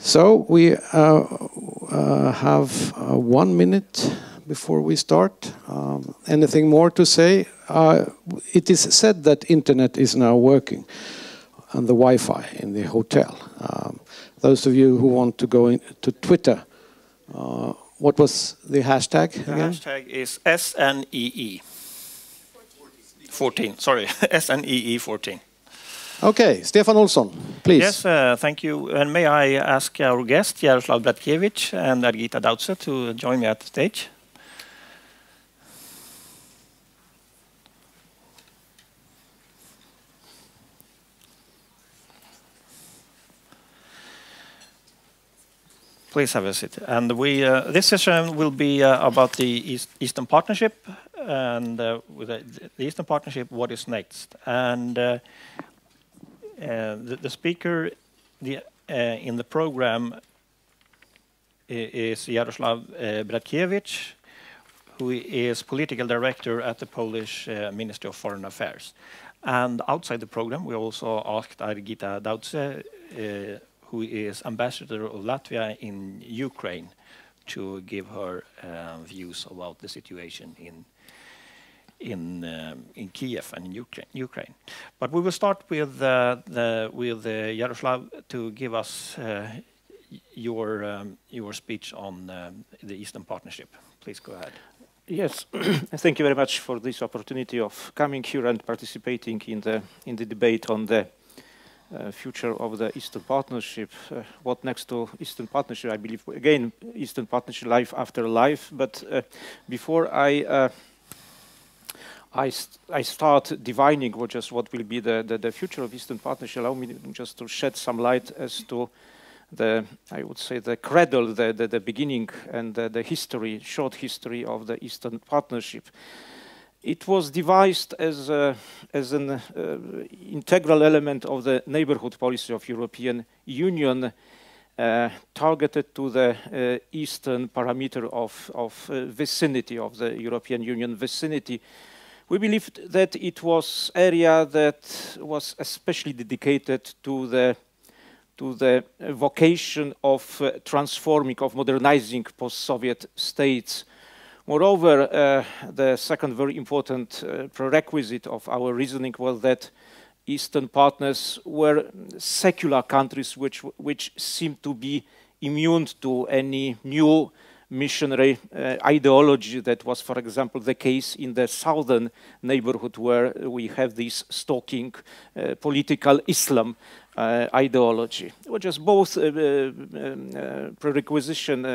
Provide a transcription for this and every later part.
So we have 1 minute before we start. Anything more to say? It is said that internet is now working on the Wi-Fi in the hotel. Those of you who want to go into Twitter, what was the hashtag again? The hashtag is SNEE 14. Sorry, SNEE 14. Okay, Stefan Olsson, please. Yes, thank you. And may I ask our guest, Jaroslaw Bratkiewicz and Argita Daudze, to join me at the stage? Please have a seat. And this session will be about the Eastern Partnership, and with the Eastern Partnership, what is next? And the speaker in the program is Jaroslaw Bratkiewicz, who is political director at the Polish Ministry of Foreign Affairs. And outside the program, we also asked Argita Daudze, who is ambassador of Latvia in Ukraine, to give her views about the situation in Kiev and in Ukraine. But we will start with Jaroslaw to give us your speech on the Eastern Partnership. Please go ahead. Yes, thank you very much for this opportunity of coming here and participating in the debate on the future of the Eastern Partnership. What next to Eastern Partnership? I believe again Eastern Partnership, life after life. But before I start divining what will be the future of Eastern Partnership, allow me just to shed some light as to I would say the cradle, the beginning, and the history, short history of the Eastern Partnership. It was devised as an integral element of the neighborhood policy of European Union, targeted to the eastern parameter of vicinity of the European Union vicinity. We believed that it was area that was especially dedicated to the vocation of transforming, of modernizing post-Soviet states. Moreover, the second very important prerequisite of our reasoning was that Eastern partners were secular countries which seemed to be immune to any new missionary ideology that was, for example, the case in the southern neighborhood, where we have this stalking political Islam ideology, which is both prerequisition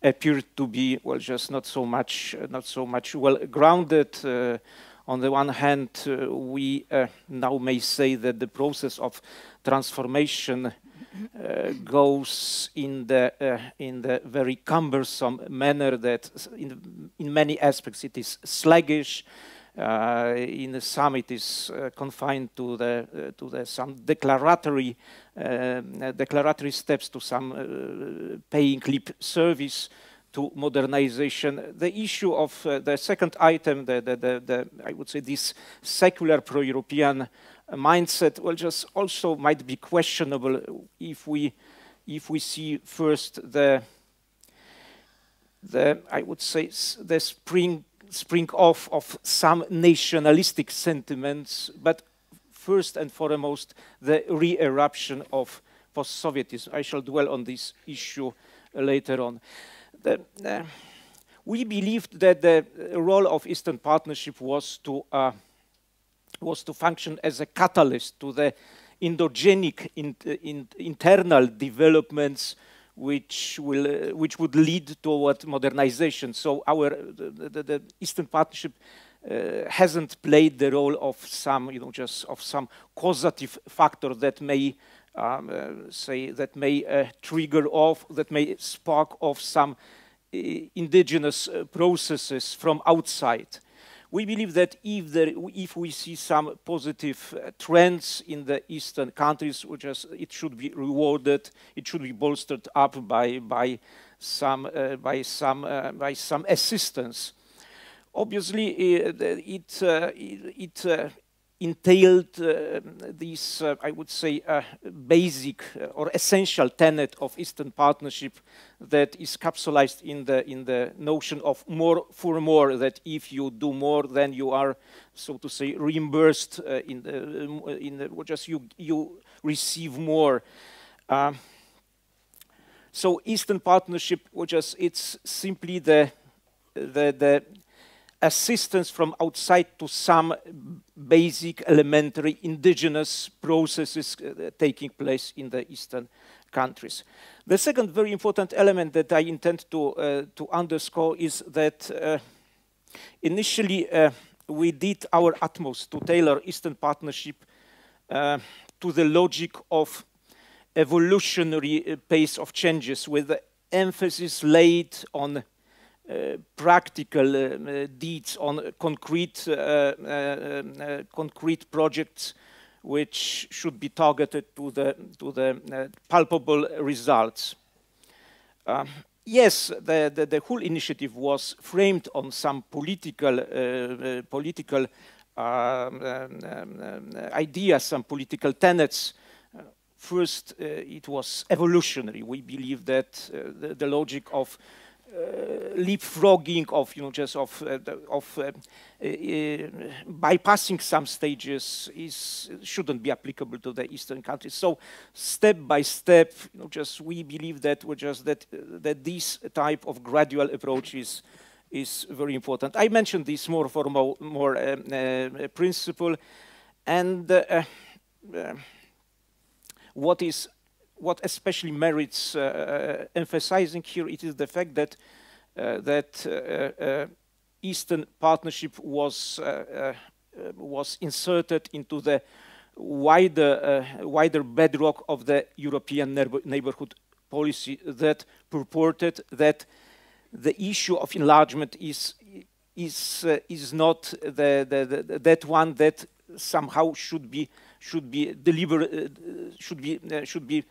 appeared to be, well, just not so much well grounded. On the one hand, we now may say that the process of transformation goes in the very cumbersome manner that in many aspects it is sluggish. In some it is confined to some declaratory steps, to some paying lip service to modernization. The issue of the second item, I would say this secular pro-European mindset, well, just also might be questionable if we see first the I would say the spring off of some nationalistic sentiments, but first and foremost the re-eruption of post-Sovietism. I shall dwell on this issue later on. We believed that the role of Eastern Partnership was to function as a catalyst to the endogenic internal developments which would lead toward modernization. So the Eastern Partnership hasn't played the role of some, just of some causative factor that may trigger off, that may spark off some indigenous processes from outside. We believe that if we see some positive trends in the Eastern countries, it should be rewarded, it should be bolstered up by some assistance. Obviously, it entailed this, I would say, basic or essential tenet of Eastern Partnership that is capsulized in the notion of more for more. That if you do more, then you are, so to say, reimbursed just you receive more. So Eastern Partnership, it's simply the assistance from outside to some basic elementary indigenous processes taking place in the Eastern countries. The second very important element that I intend to underscore is that initially we did our utmost to tailor Eastern Partnership to the logic of evolutionary pace of changes, with the emphasis laid on practical deeds, on concrete projects which should be targeted to the palpable results. Yes, the whole initiative was framed on some political ideas, some political tenets. First, it was evolutionary. We believe that the logic of leapfrogging, of bypassing some stages shouldn't be applicable to the Eastern countries. So, step by step, we believe that that this type of gradual approach is very important. I mentioned this more for more principle, and what especially merits emphasizing here, it is the fact that Eastern Partnership was inserted into the wider bedrock of the European neighborhood policy that purported that the issue of enlargement is not that one that somehow should be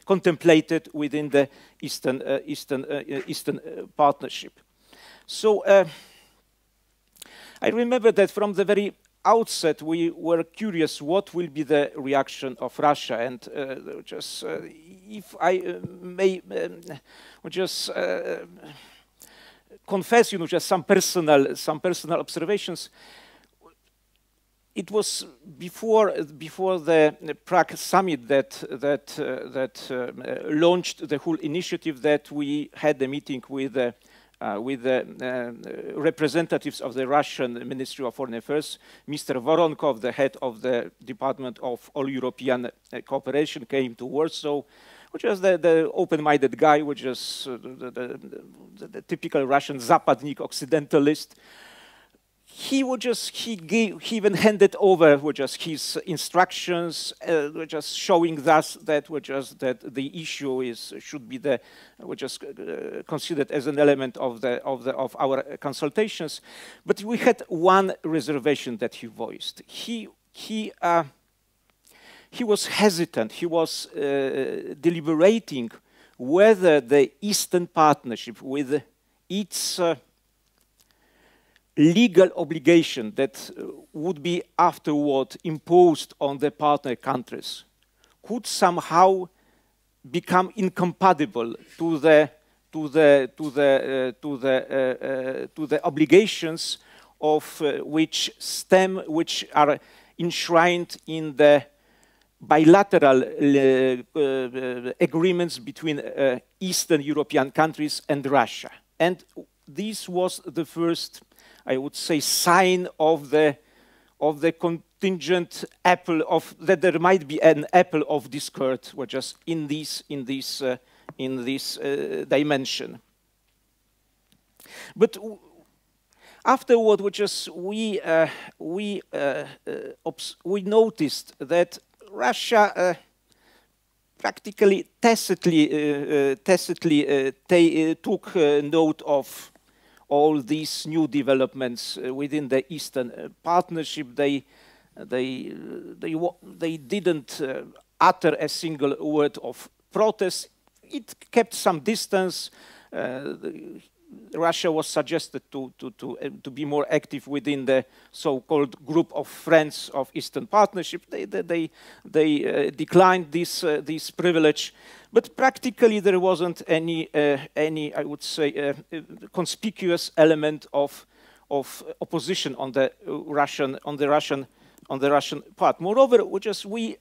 contemplated within the Eastern Partnership. So I remember that from the very outset we were curious what will be the reaction of Russia, and if I may just confess, just some personal observations. It was before the Prague summit that launched the whole initiative that we had a meeting with the representatives of the Russian Ministry of Foreign Affairs. Mr. Voronkov, the head of the Department of All European Cooperation, came to Warsaw, which was the open-minded guy, which is the typical Russian Zapadnik, Occidentalist. He even handed over his instructions, just showing thus that the issue should be considered as an element of our consultations. But we had one reservation that he voiced. He was hesitant. He was deliberating whether the Eastern Partnership, with its legal obligation that would be afterward imposed on the partner countries, could somehow become incompatible to the obligations of which are enshrined in the bilateral agreements between Eastern European countries and Russia. And this was the first, I would say, sign of the contingent apple of that there might be an apple of discord, just in this dimension. But afterward, we noticed that Russia practically tacitly took note of all these new developments within the Eastern Partnership. They didn't utter a single word of protest. It kept some distance. Russia was suggested to be more active within the so-called group of friends of Eastern Partnership. They declined this privilege, but practically there wasn't any I would say conspicuous element of opposition on the Russian part. Moreover, we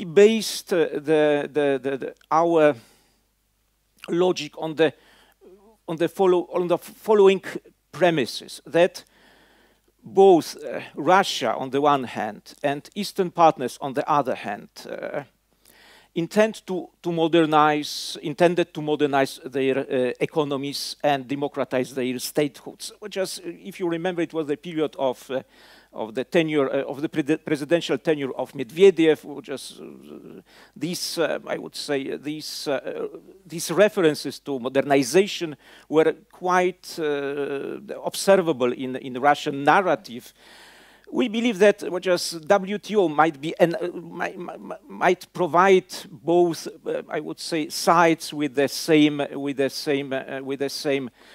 based our logic on the following premises: that both Russia on the one hand and Eastern partners on the other hand intended to modernize their economies and democratize their statehoods. If you remember, it was the period of the tenure of the presidential tenure of Medvedev, I would say these references to modernization were quite observable in the Russian narrative. We believe that WTO might provide both, I would say, sides with the same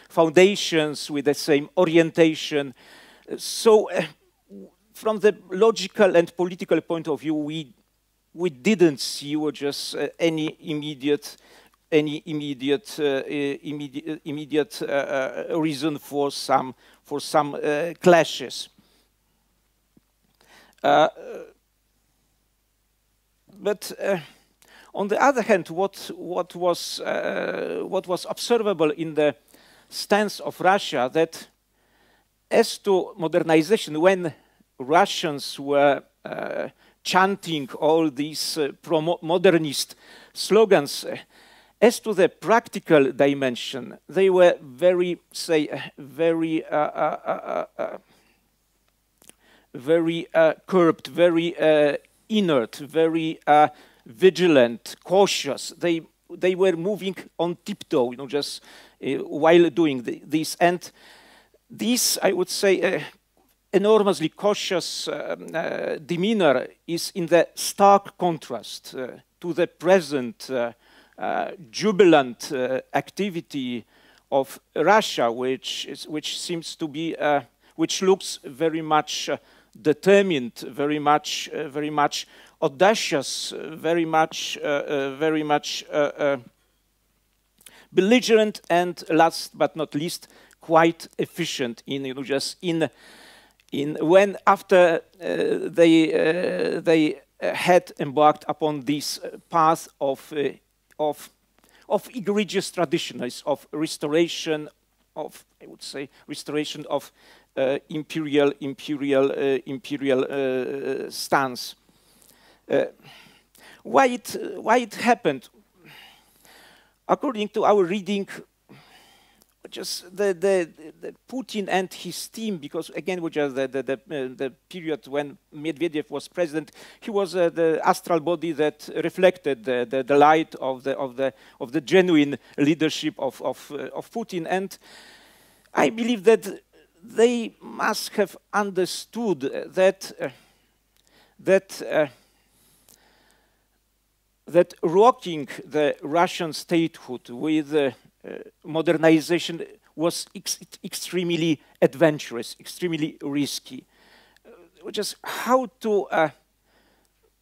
foundations, with the same orientation. So, from the logical and political point of view, we didn't see any immediate reason for some clashes. But on the other hand, what was observable in the stance of Russia, that as to modernization, when Russians were chanting all these pro-modernist slogans, as to the practical dimension, they were very curbed, very inert, very vigilant, cautious. They were moving on tiptoe, while doing this. And this, I would say, enormously cautious demeanor is in the stark contrast to the present jubilant activity of Russia, which seems to be, which looks very much determined, very much audacious, very much belligerent, and last but not least, quite efficient when after they had embarked upon this path of egregious traditionalism, of restoration of, I would say, restoration of imperial stance. Why it happened? According to our reading, just the Putin and his team, because again, the period when Medvedev was president, he was the astral body that reflected the light of the genuine leadership of Putin, and I believe that they must have understood that rocking the Russian statehood with modernization was extremely adventurous, extremely risky.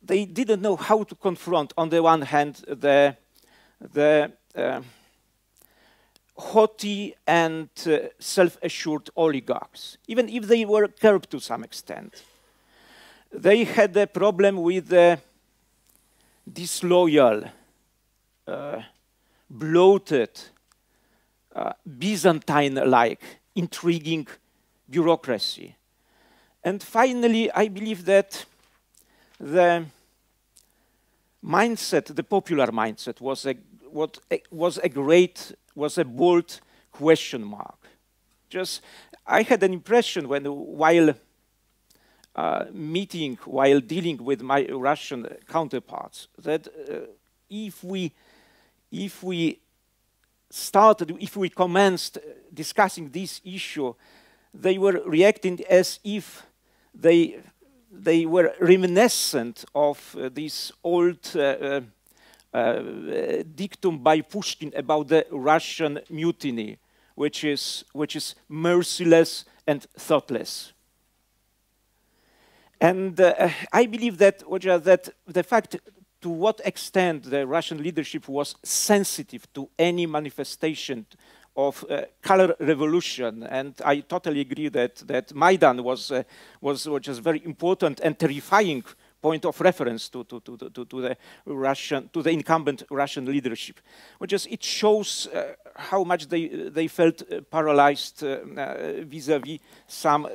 They didn't know how to confront, on the one hand, the haughty and self-assured oligarchs, even if they were curbed to some extent. They had a problem with the disloyal, bloated, Byzantine-like, intriguing bureaucracy. And finally, I believe that the mindset, the popular mindset, was a bold question mark. I had an impression while dealing with my Russian counterparts, that if we commenced discussing this issue, they were reacting as if they were reminiscent of this old dictum by Pushkin about the Russian mutiny, which is merciless and thoughtless. And I believe that, that the fact to what extent the Russian leadership was sensitive to any manifestation of color revolution, and I totally agree that Maidan was just very important and terrifying point of reference to the incumbent Russian leadership, which is it shows how much they felt paralyzed vis-a-vis some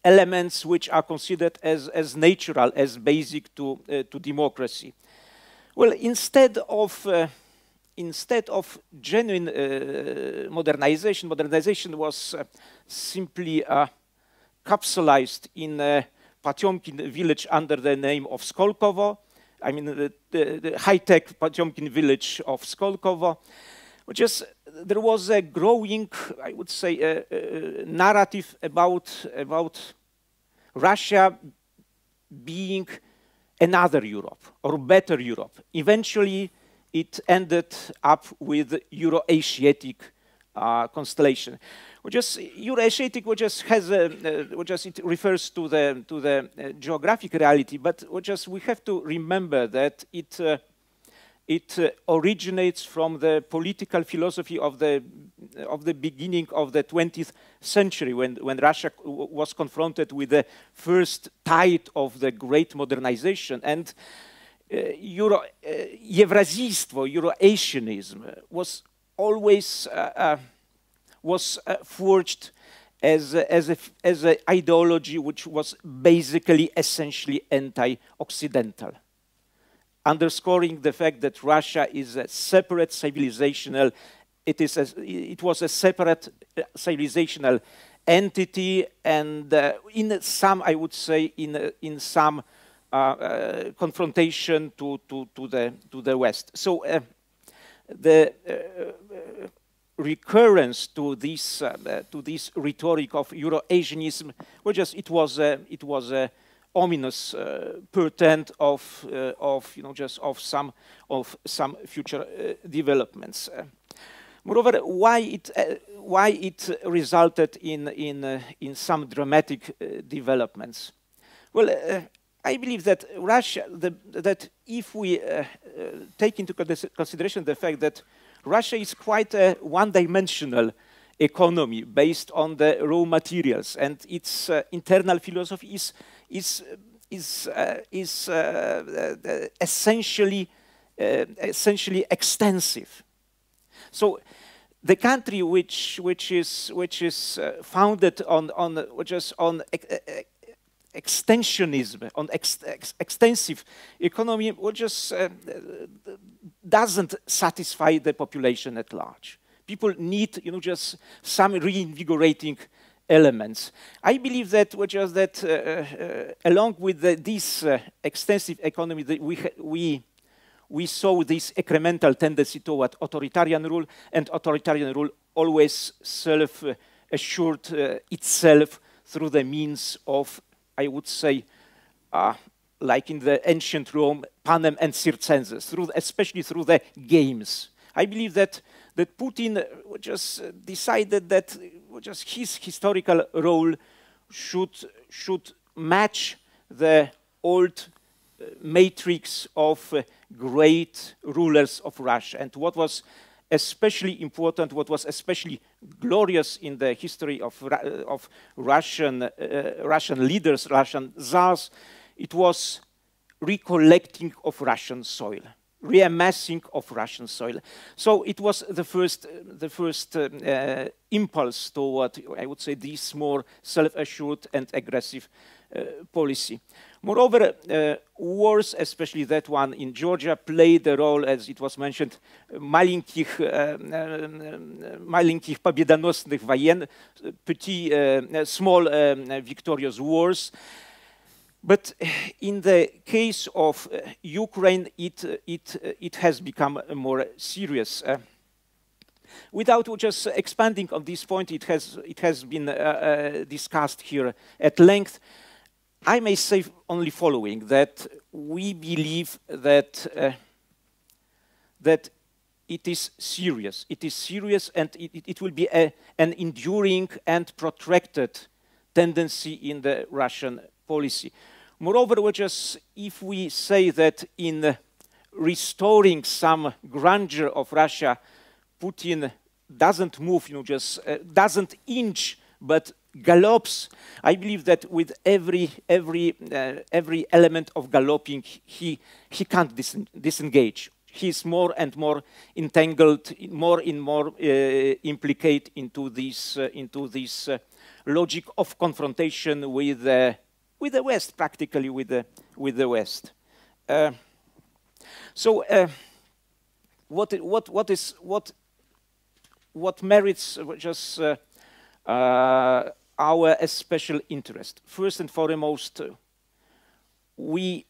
elements which are considered as natural, as basic to democracy. Well, instead of genuine modernization was simply capsulized in a Potemkin village under the name of Skolkovo. I mean, the high-tech Potemkin village of Skolkovo, which is, there was a growing, I would say, narrative about Russia being another Europe or better Europe. Eventually, it ended up with EuroAsiatic constellation, which is EuroAsiatic, which is has it refers to the geographic reality, but we have to remember that it originates from the political philosophy of the beginning of the 20th century, when Russia was confronted with the first tide of the great modernization, and Eurasistwo, EuroAsianism was always forged as an ideology which was basically essentially anti-Occidental, underscoring the fact that Russia is a separate civilizational. It was a separate civilizational entity, and in some, I would say, in some confrontation to the West. So the recurrence to this rhetoric of EuroAsianism, it was a ominous portent of some future developments. Moreover, why it resulted in some dramatic developments? Well, I believe that Russia, that if we take into consideration the fact that Russia is quite a one-dimensional economy based on the raw materials, and its internal philosophy is essentially extensive. So the country which is founded on extensionism, on extensive economy, doesn't satisfy the population at large. People need, just some reinvigorating elements. I believe that along with this extensive economy, that we saw this incremental tendency toward authoritarian rule, and authoritarian rule always self-assured itself through the means of, I would say, like in the ancient Rome, panem and circenses, especially through the games. I believe that Putin just decided that his historical role should match the old matrix of great rulers of Russia. And what was especially important, what was especially glorious in the history of Russian leaders, Russian czars, it was recollecting of Russian soil, reamassing of Russian soil. So it was the first impulse toward, I would say, this more self-assured and aggressive policy. Moreover, wars, especially that one in Georgia, played a role, as it was mentioned, маленьких победоносных войн, small victorious wars. But in the case of Ukraine, it has become more serious. Without just expanding on this point, it has been discussed here at length. I may say only following, that we believe that that it is serious. It is serious, and it will be an enduring and protracted tendency in the Russian policy. Moreover, if we say that in restoring some grandeur of Russia, Putin doesn't move, doesn't inch, but gallops. I believe that with every element of galloping, he can't disengage. He's more and more entangled, more and more implicated into this logic of confrontation with the West, practically with the West. What merits just our special interest? First and foremost, we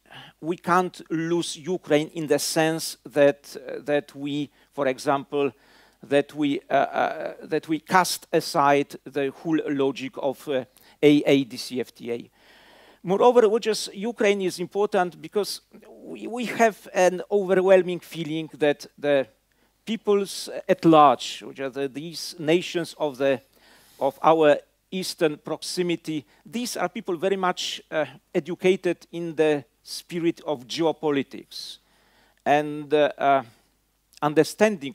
can't lose Ukraine in the sense that we, for example, that we cast aside the whole logic of AADCFTA. Moreover, Ukraine is important because we have an overwhelming feeling that the peoples at large, which are these nations of our eastern proximity, these are people very much educated in the spirit of geopolitics, and understanding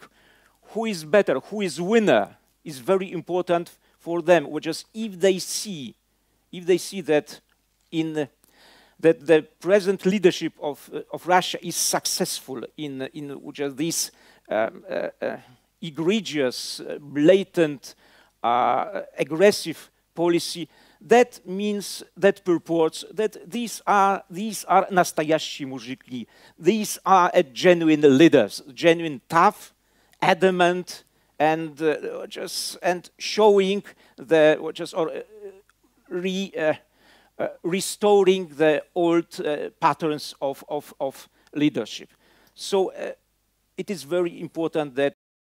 who is better, who is winner, is very important for them. If they see that that the present leadership of Russia is successful in this egregious, blatant, aggressive policy, that means, that purports that these are настоящие мужики. These are genuine leaders, genuine, tough, adamant, and showing restoring the old patterns of leadership. So it is very important that